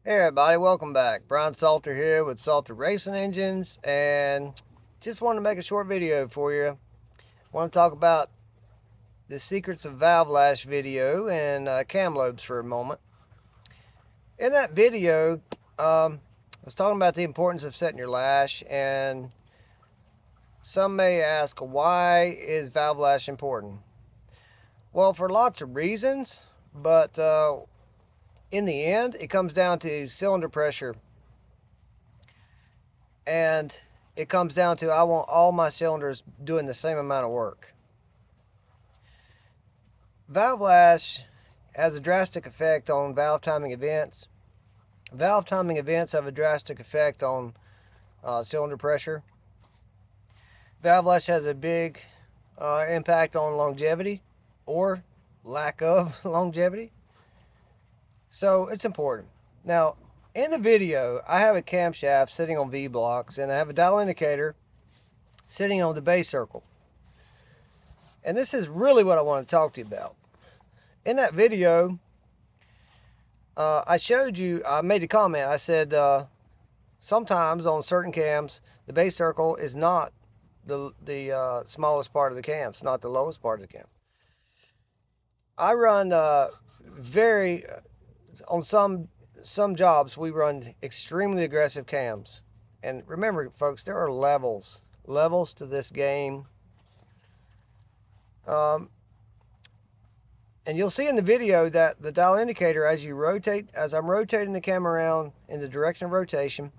Hey everybody, welcome back. Brian Salter here with Salter Racing Engines, and just wanted to make a short video for you. I want to talk about the secrets of valve lash video and cam lobes for a moment. In that video, I was talking about the importance of setting your lash, and some may ask, why is valve lash important? Well, for lots of reasons, but in the end, it comes down to cylinder pressure. And it comes down to I want all my cylinders doing the same amount of work. Valve lash has a drastic effect on valve timing events. Valve timing events have a drastic effect on cylinder pressure. Valve lash has a big impact on longevity or lack of longevity. So it's important. Now, in the video, I have a camshaft sitting on V-blocks, and I have a dial indicator sitting on the base circle. And this is really what I want to talk to you about. In that video, I showed you, I made a comment. I said sometimes on certain cams, the base circle is not the smallest part of the cam. It's not the lowest part of the cam. I run on some jobs, we run extremely aggressive cams. And remember, folks, there are levels to this game. And you'll see in the video that the dial indicator, as I'm rotating the cam around in the direction of rotation,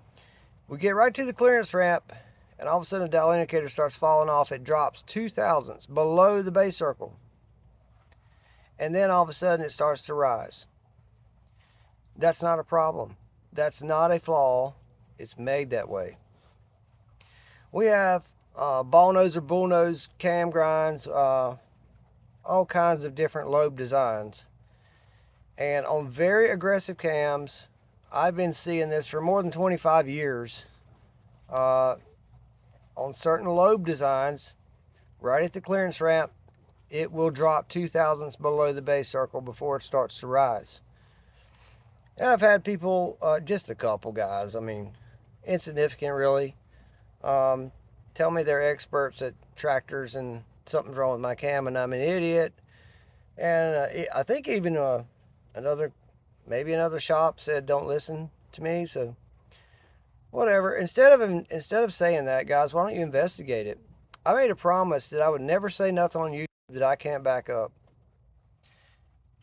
we get right to the clearance ramp, and all of a sudden the dial indicator starts falling off. It drops 0.02 below the base circle. And then all of a sudden it starts to rise. That's not a problem. That's not a flaw. It's made that way. We have ball nose or bull nose cam grinds, all kinds of different lobe designs. And on very aggressive cams, I've been seeing this for more than 25 years. On certain lobe designs, right at the clearance ramp, it will drop 0.02 below the base circle before it starts to rise. And I've had people, just a couple guys, I mean, insignificant really, tell me they're experts at tractors and something's wrong with my cam and I'm an idiot. And I think even maybe another shop said don't listen to me. So whatever. Instead of saying that, guys, why don't you investigate it? I made a promise that I would never say nothing on YouTube that I can't back up.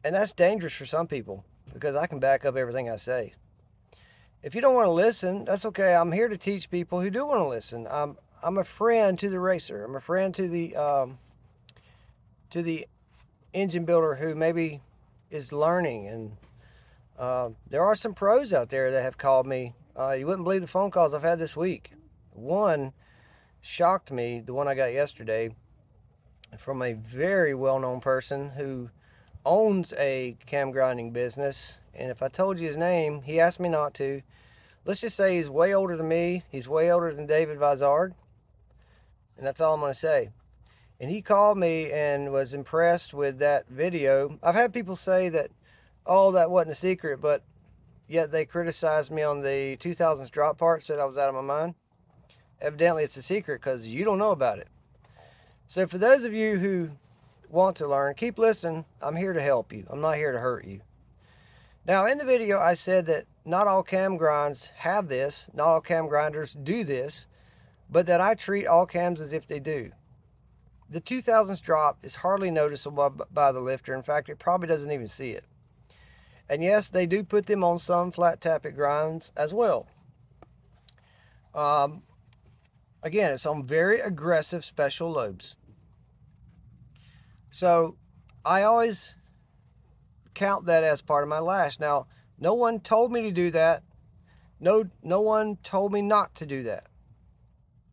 And that's dangerous for some people because I can back up everything I say. If you don't want to listen, that's okay. I'm here to teach people who do want to listen. I'm a friend to the racer. I'm a friend to the engine builder who maybe is learning. And there are some pros out there that have called me. You wouldn't believe the phone calls I've had this week. One shocked me, the one I got yesterday, from a very well-known person who owns a cam grinding business. And if I told you his name, he asked me not to. Let's just say he's way older than me. He's way older than David Vizard. And that's all I'm going to say. And he called me and was impressed with that video. I've had people say that, oh, that wasn't a secret, but yet they criticized me on the 2000s drop part, said I was out of my mind. Evidently it's a secret because you don't know about it. So for those of you who want to learn, keep listening. I'm here to help you. I'm not here to hurt you. Now in the video I said that not all cam grinds have this, not all cam grinders do this, but that I treat all cams as if they do. The 2000s drop is hardly noticeable by the lifter. In fact, it probably doesn't even see it. And yes, they do put them on some flat tappet grinds as well. Again, it's on very aggressive special lobes. So I always count that as part of my lash. Now, no one told me to do that. No one told me not to do that.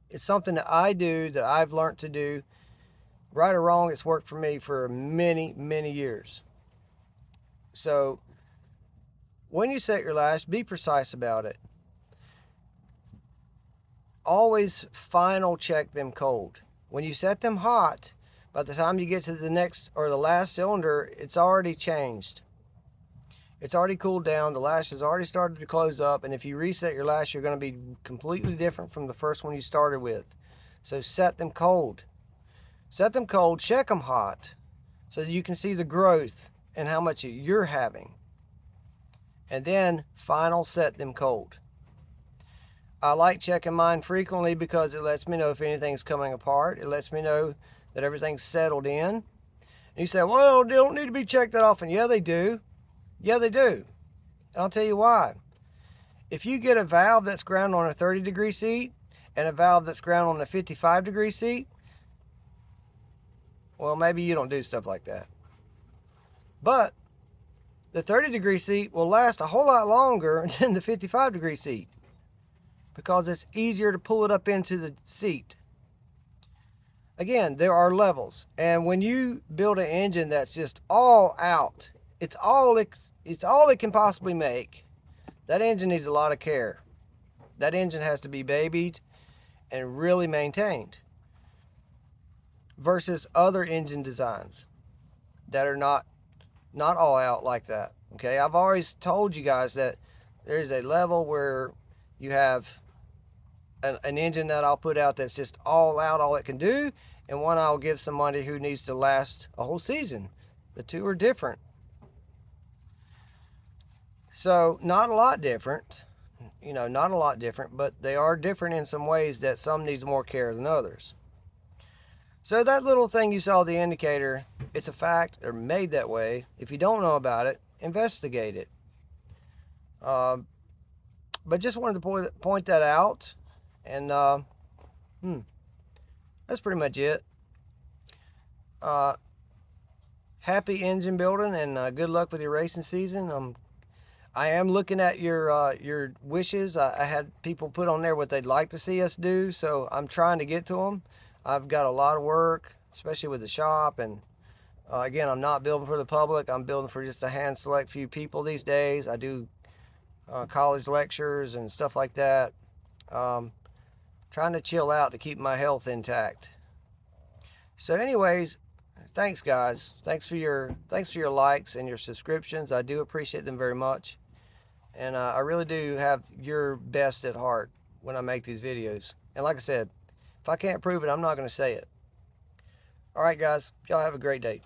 It's something that I do, that I've learned to do. Right or wrong, it's worked for me for many, many years. So when you set your lash, be precise about it. Always final check them cold. When you set them hot, by the time you get to the next or the last cylinder, it's already changed. It's already cooled down. The lash has already started to close up. And if you reset your lash, you're going to be completely different from the first one you started with. So set them cold. Set them cold, check them hot, so that you can see the growth and how much you're having. And then final set them cold. I like checking mine frequently because it lets me know if anything's coming apart. It lets me know that everything's settled in. And you say, well, they don't need to be checked that often. Yeah, they do. Yeah, they do. And I'll tell you why. If you get a valve that's ground on a 30-degree seat and a valve that's ground on a 55-degree seat, well, maybe you don't do stuff like that. But the 30-degree seat will last a whole lot longer than the 55-degree seat because it's easier to pull it up into the seat. Again, there are levels. And when you build an engine that's just all out, it's all it can possibly make, that engine needs a lot of care. That engine has to be babied and really maintained versus other engine designs that are not all out like that. Okay, I've always told you guys that there's a level where you have an engine that I'll put out that's just all out, all it can do, and one I'll give somebody who needs to last a whole season. The two are different. So not a lot different, not a lot different, but they are different in some ways that some needs more care than others. So that little thing you saw, the indicator, it's a fact. They're made that way. If you don't know about it, investigate it. But just wanted to point that out. And that's pretty much it. Happy engine building and good luck with your racing season. I am looking at your wishes. I had people put on there what they'd like to see us do, so I'm trying to get to them. I've got a lot of work, especially with the shop, and again, I'm not building for the public. I'm building for just a hand select few people these days. I do college lectures and stuff like that. Trying to chill out to keep my health intact. So anyways, thanks guys. Thanks for your likes and your subscriptions. I do appreciate them very much. And I really do have your best at heart when I make these videos. And like I said, if I can't prove it, I'm not going to say it. All right, guys. Y'all have a great day.